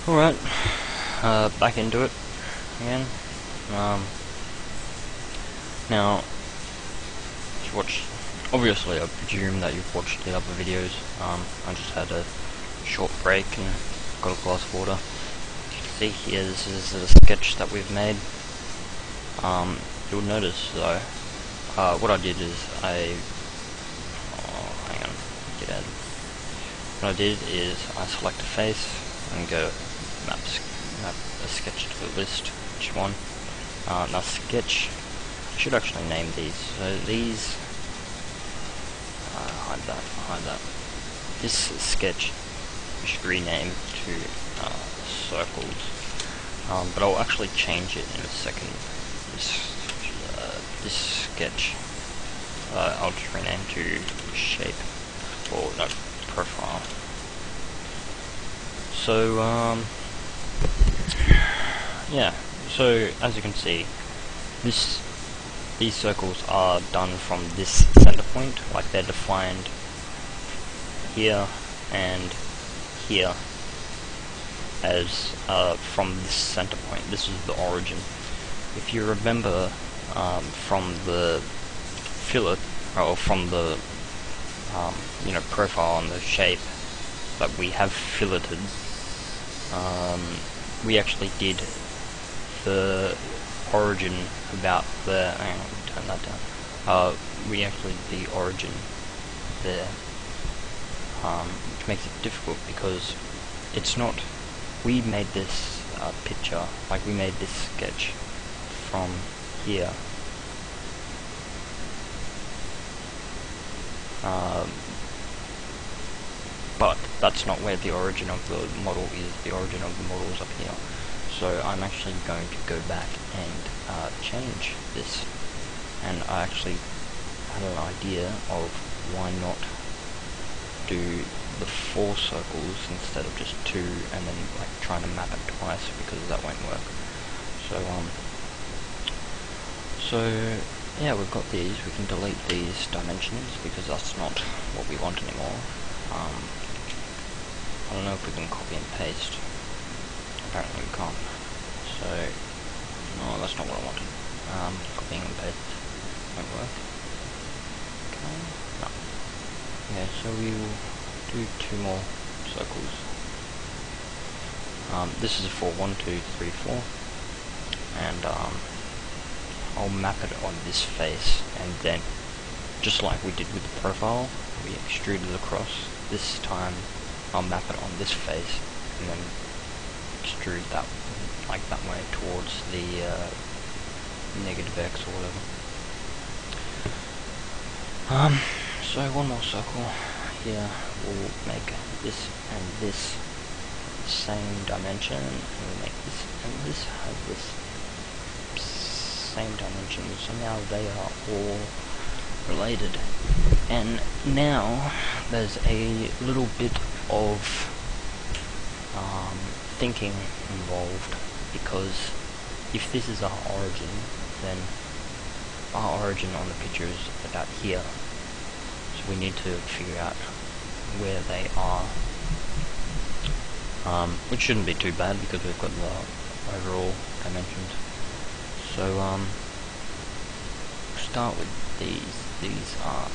Alright, back into it again. Now, if you watched, obviously I presume that you've watched the other videos. I just had a short break and got a glass of water. See here, this is a sketch that we've made. You'll notice though, what I did is hang on, get out. What I did is I select a face and go map a sketch to the list, which one. Now sketch, I should actually name these. So these, hide that. This sketch we should rename to circles, but I'll actually change it in a second. This sketch, I'll just rename to shape, or no, profile. So, yeah, so as you can see, these circles are done from this center point, like they're defined here and here as from this center point. This is the origin. If you remember from the fillet, or from the profile on the shape that we have filleted, we actually did the origin about there. Hang on, turn that down. We actually did the origin there, which makes it difficult because it's not. We made this picture, like we made this sketch from here. But that's not where the origin of the model is. The origin of the model is up here. So I'm actually going to go back and change this. And I actually had an idea of why not do the 4 circles instead of just 2, and then like trying to map it twice, because that won't work. So yeah, we've got these. We can delete these dimensions because that's not what we want anymore. I don't know if we can copy and paste. Apparently we can't. So, no, that's not what I wanted. Copying and paste won't work. Okay, no. Okay, so we will do 2 more circles. This is for 1, 2, 3, 4, and I'll map it on this face, and then, just like we did with the profile, we extruded it across. This time, I'll map it on this face, and then extrude that, like that way, towards the negative X or whatever. So 1 more circle here. We'll make this and this the same dimension, and we'll make this and this have this same dimension, so now they are all related. And now there's a little bit of thinking involved, because if this is our origin, then our origin on the picture is about here, so we need to figure out where they are, which shouldn't be too bad because we've got the overall dimensions. So start with these. These are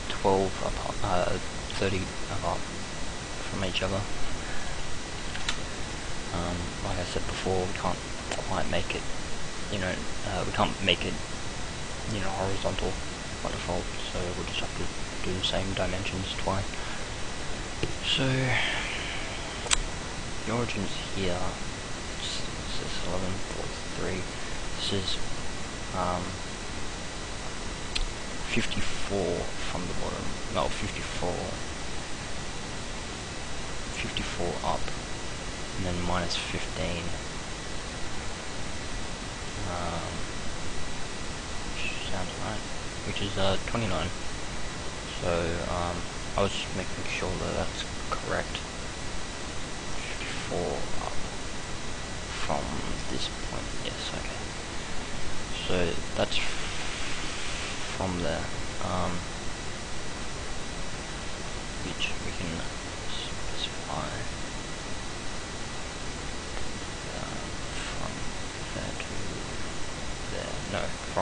12 apart, 30 apart from each other. Like I said before, we can't quite make it, we can't make it, horizontal by default, so we'll just have to do the same dimensions twice. So, the origin is here. This is 11.3. This is 54 from the bottom. No, 54 up, and then minus 15. Which sounds right. Which is 29. So I was just making sure that that's correct. 54 up from this point. Yes, okay. So that's from there, which we can specify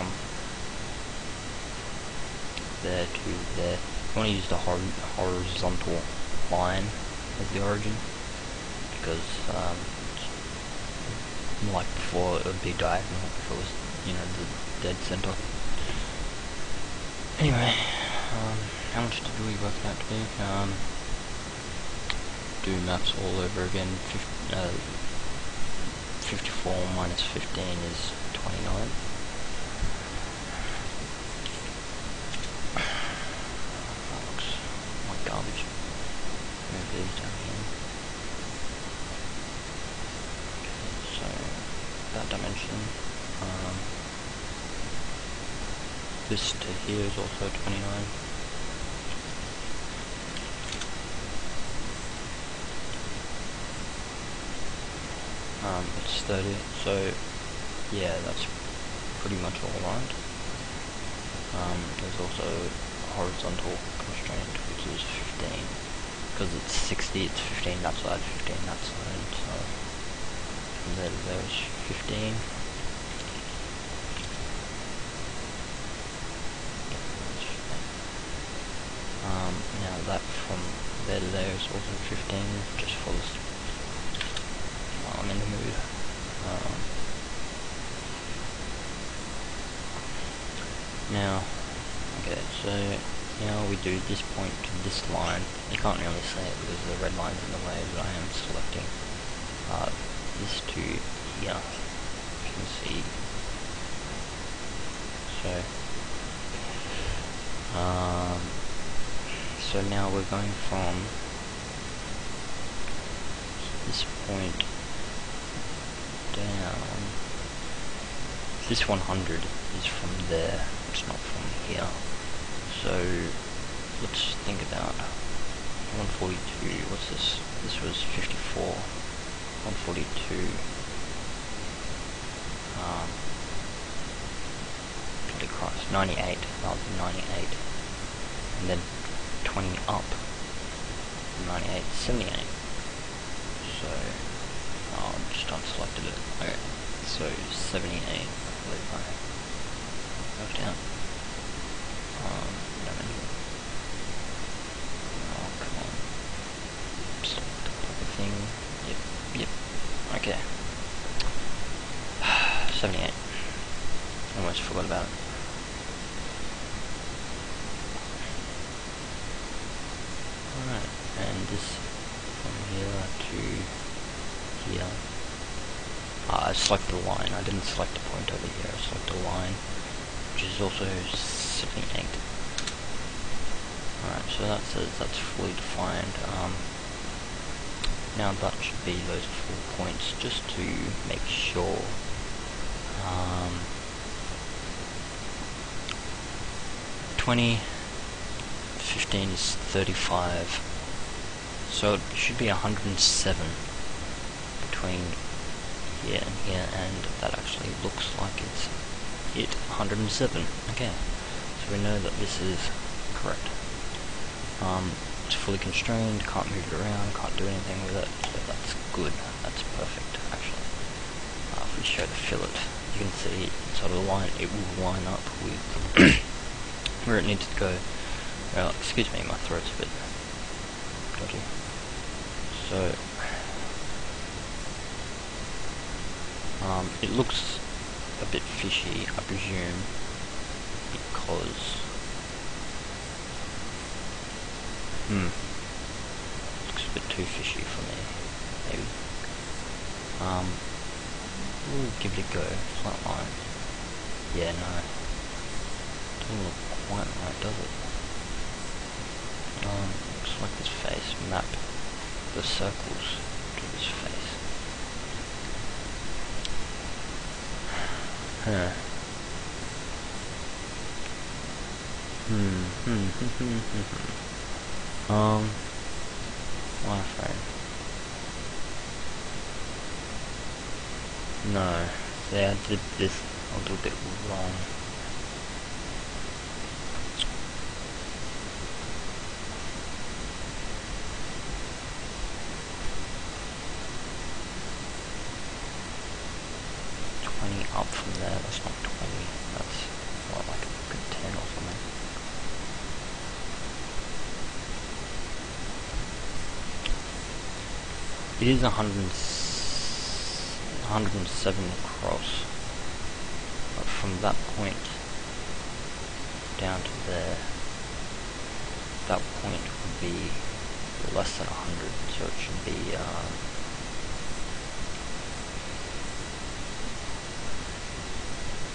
from there to there. You want to use the horizontal line as the origin, because like before it would be diagonal if it was, you know, the dead center. Anyway, how much did we work out to be? Do maps all over again. 54 minus 15 is 29. That looks like garbage. Move these down here. Okay, so that dimension. This to here is also 29. It's 30, so yeah, that's pretty much all right. There's also horizontal constraint, which is 15. Because it's 60, it's 15 that side, 15 that side, so from there to there is 15. Now that from there to there is also 15, just for this. I'm in the mood. Now, okay, so now we do this point to this line. You can't really see it because the red line's in the way, but I am selecting this to here. You can see. So now we're going from this point down. This 100 is from there, it's not from here. So let's think about 142. What's this? This was 54. 142. Bloody Christ, 98. That would be 98. And then 20 up. 98, 78. So just unselected it. Okay, so 78. I believe I worked out. Dimension. Oh, come on. Select the proper thing. Yep. Okay. 78. Almost forgot about it. Alright, and this from here to here. I select the line. I didn't select the point over here. I select the line, which is also 78. Alright, so that says that's fully defined. Now that should be those 4 points, just to make sure. 20, 15 is 35. So it should be 107 between here and here, and that actually looks like it's hit 107. Okay, so we know that this is correct. It's fully constrained, can't move it around, can't do anything with it, so that's good, that's perfect actually. If we show the fillet, you can see sort of the line, it will line up with where it needs to go. Well, excuse me, my throat's a bit dodgy. So, it looks a bit fishy, I presume, because looks a bit too fishy for me, maybe. We'll give it a go. Flat line. Yeah, no. Doesn't look quite right, does it? Looks like this face. Map the circles to this face. Huh. Wireframe. No. See, I did this a little bit wrong. up from there. That's not 20. That's what, like a good 10 or something. It is 107 across, but from that point down to there, that point would be less than 100, so it should be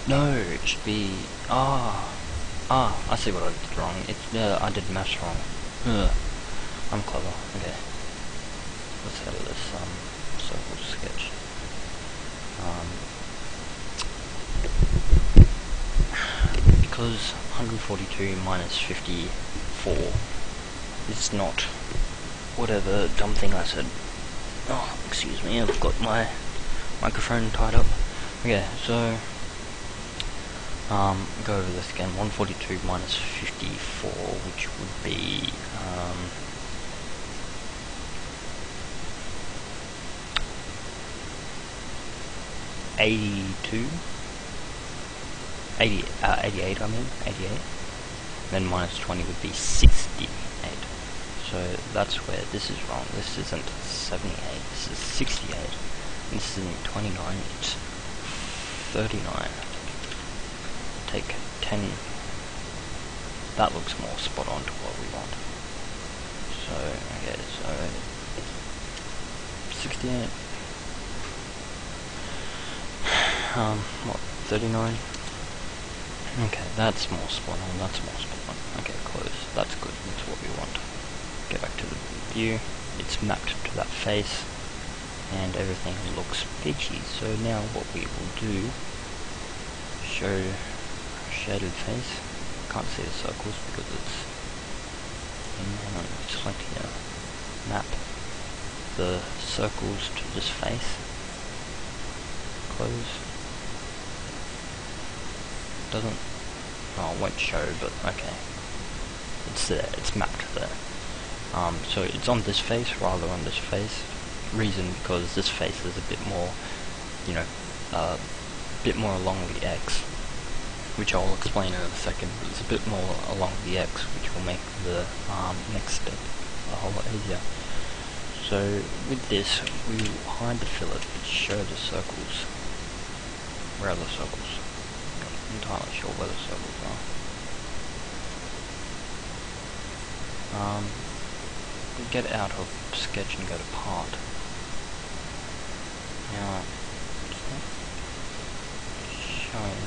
no, it should be I see what I did wrong. I did maths wrong. I'm clever. Okay, let's go to this circle sketch. Because 142 minus 54 is not whatever dumb thing I said. Oh, excuse me, I've got my microphone tied up. Okay, so go over this again. 142 minus 54, which would be 88, 88, I mean, 88. Then minus 20 would be 68. So that's where this is wrong. This isn't 78, this is 68. And this isn't 29, it's 39. Take 10. That looks more spot on to what we want. So, okay, so 68. What, 39? Okay, that's more spot on, that's more spot on. Okay, close. That's good, that's what we want. Get back to the view. It's mapped to that face, and everything looks peachy. So now what we will do, show shaded face. Can't see the circles because it's hang on, select here. Map the circles to this face. Close. Doesn't, well, it won't show, but okay. It's there, it's mapped there. So it's on this face rather on this face. Reason because this face is a bit more, you know, a bit more along the X, which I'll explain in a second. But it's a bit more along the X, which will make the next step a whole lot easier. So with this, we will hide the fillet, but show the circles. Where are the circles? I'm not entirely sure where the circles are. Get out of sketch and go to part. Now, it's not showing.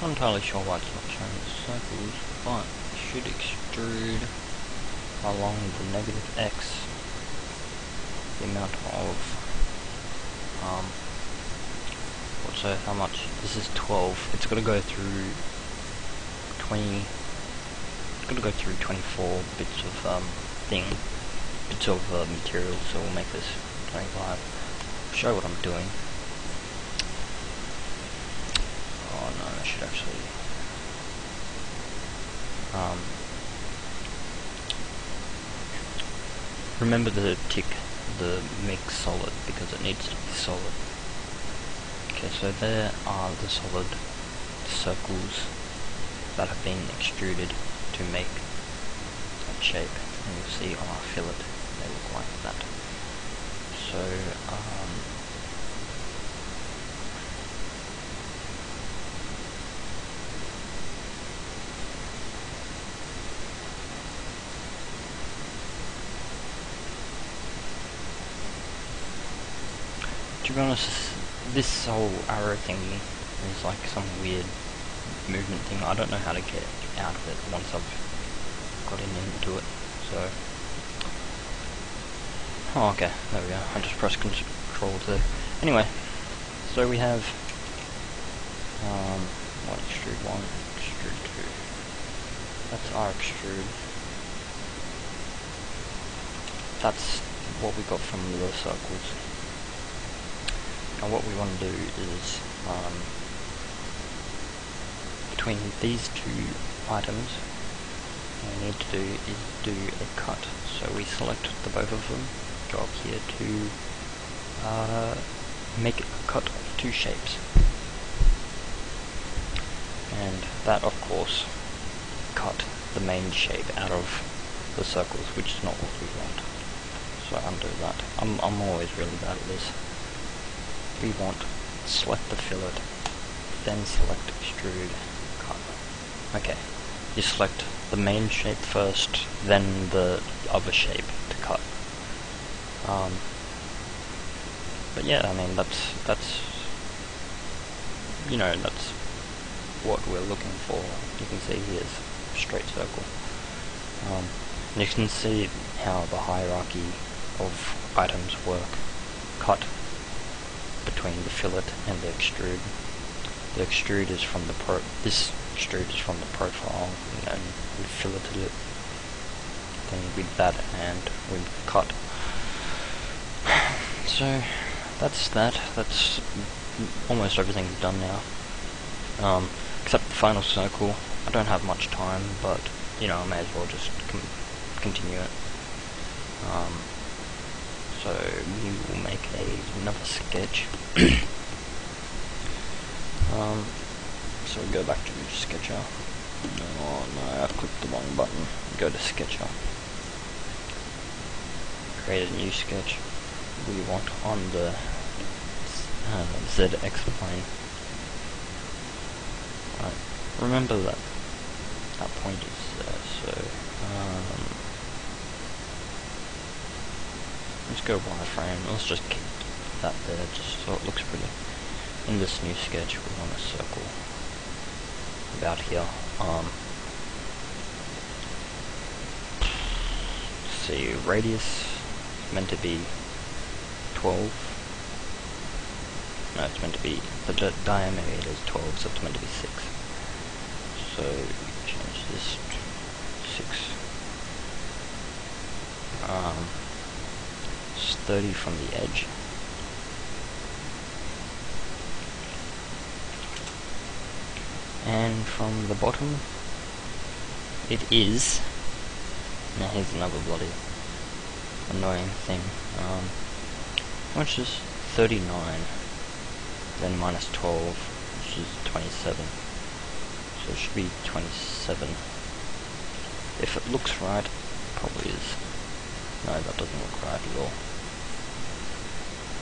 Not entirely sure why it's not showing the circles, but it should extrude along the negative X the amount of so how much? This is 12. It's got to go through 20. It's got to go through 24 bits of bits of material. So we'll make this 25. Show what I'm doing. Oh no, I should actually. Remember to tick the make solid because it needs to be solid. Okay, so there are the solid circles that have been extruded to make that shape, and you'll see on our fillet they look like that. So to be honest, this whole arrow thingy is like some weird movement thing. I don't know how to get out of it once I've got into it. So, oh, okay, there we go. I just pressed Control to. Anyway, so we have what, extrude 1, extrude 2. That's our extrude. That's what we got from the circles. Now what we want to do is, between these two items, what we need to do is do a cut. So we select the both of them, go up here to make a cut of two shapes. And that, of course, cut the main shape out of the circles, which is not what we want. So undo that. I'm always really bad at this. We want select the fillet, then select extrude, cut. Okay, you select the main shape first, then the other shape to cut. But yeah, I mean that's you know, that's what we're looking for. You can see here's a straight circle. You can see how the hierarchy of items work. Cut between the fillet and the extrude. The extrude is from the this extrude is from the profile, and we filleted it. Then with that, and we cut. So that's that. That's almost everything's done now. Except the final circle. I don't have much time, but you know, I may as well just continue it. So we will make another sketch. So we go back to Sketcher. Oh no, I clicked the wrong button. Go to Sketcher. Create a new sketch. We want on the ZX plane. Right. Remember that point is there, so let's go wireframe. Let's just keep that there just so it looks pretty. In this new sketch we want a circle about here. Let's see, radius is meant to be 12. No, it's meant to be, the diameter is 12, so it's meant to be 6. So change this to 6. It's 30 from the edge. And from the bottom, it is. Now here's another bloody annoying thing. How much is 39? Then minus 12, which is 27. So it should be 27. If it looks right, it probably is. No, that doesn't look right at all.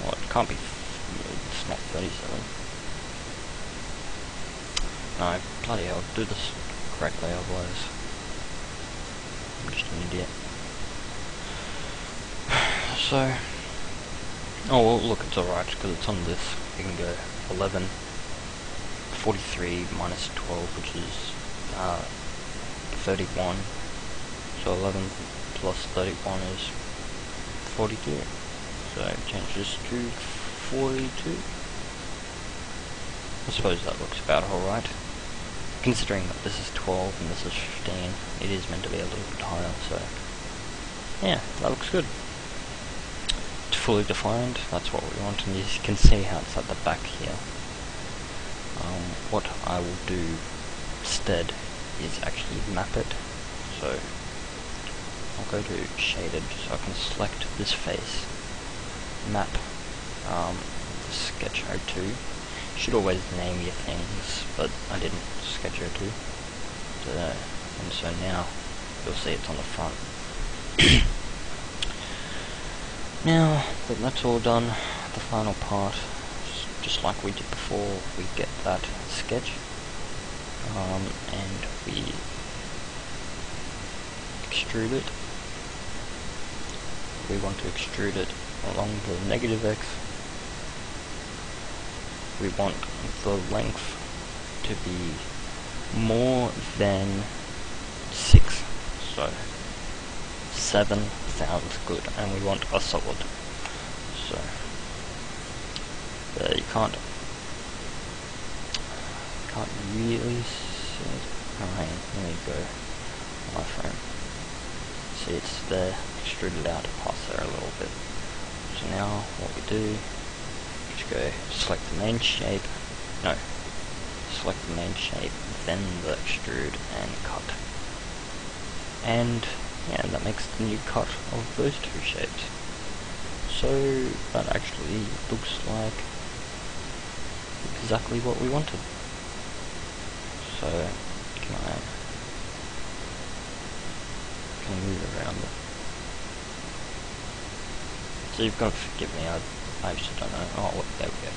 Well, it can't be. It's not 37. No, bloody hell, do this correctly, otherwise I'm just an idiot. So, oh well, look, it's alright, because it's on this. You can go 11, 43 minus 12, which is 31. So 11 plus 31 is 42. So change this to 42. I suppose that looks about alright. Considering that this is 12 and this is 15, it is meant to be a little bit higher, so yeah, that looks good. It's fully defined, that's what we want, and you can see how it's at the back here. What I will do instead is actually map it. So I'll go to shaded so I can select this face, map the sketch 02. You should always name your things, but I didn't. Sketch 02. And so now you'll see it's on the front. Now that that's all done, the final part, just like we did before, we get that sketch, and we extrude it. We want to extrude it along the negative X. We want the length to be more than 6, so 7 sounds good, and we want a solid. So you can't really see it. Oh, hang on, there you go. Wireframe. See, it's there, extruded out past there a little bit. So now what we do, just go select the main shape. No. Select the main shape, then the extrude, and cut. And yeah, that makes the new cut of those two shapes. So that actually looks like exactly what we wanted. So, can I move around it? So you've got to forgive me, I just don't know. Oh, there we go.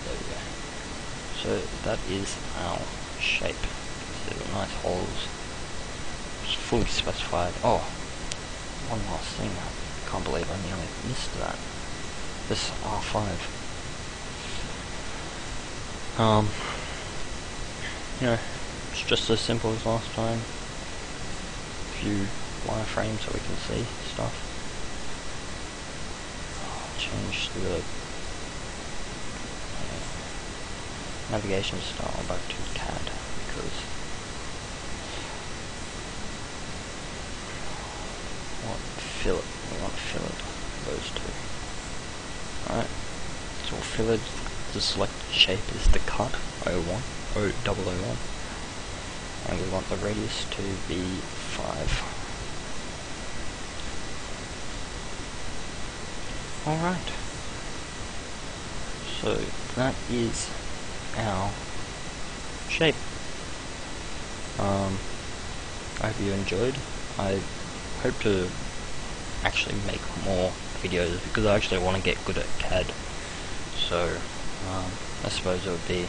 So that is our shape. So nice holes. It's fully specified. Oh, one last thing. I can't believe I nearly missed that. This R5. It's just as simple as last time. A few wireframes so we can see stuff. Change the navigation style back to CAD because we want to fillet those two. Alright, so we'll fillet. The selected shape is the cut 001, and we want the radius to be 5. Alright, so that is our shape. I hope you enjoyed. I hope to actually make more videos because I actually want to get good at CAD. So I suppose it would be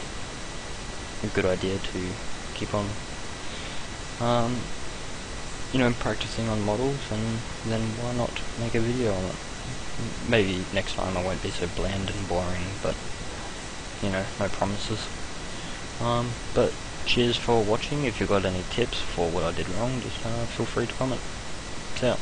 a good idea to keep on practicing on models, and then why not make a video on it. Maybe next time I won't be so bland and boring, but no promises. But cheers for watching. If you've got any tips for what I did wrong, just feel free to comment. See ya.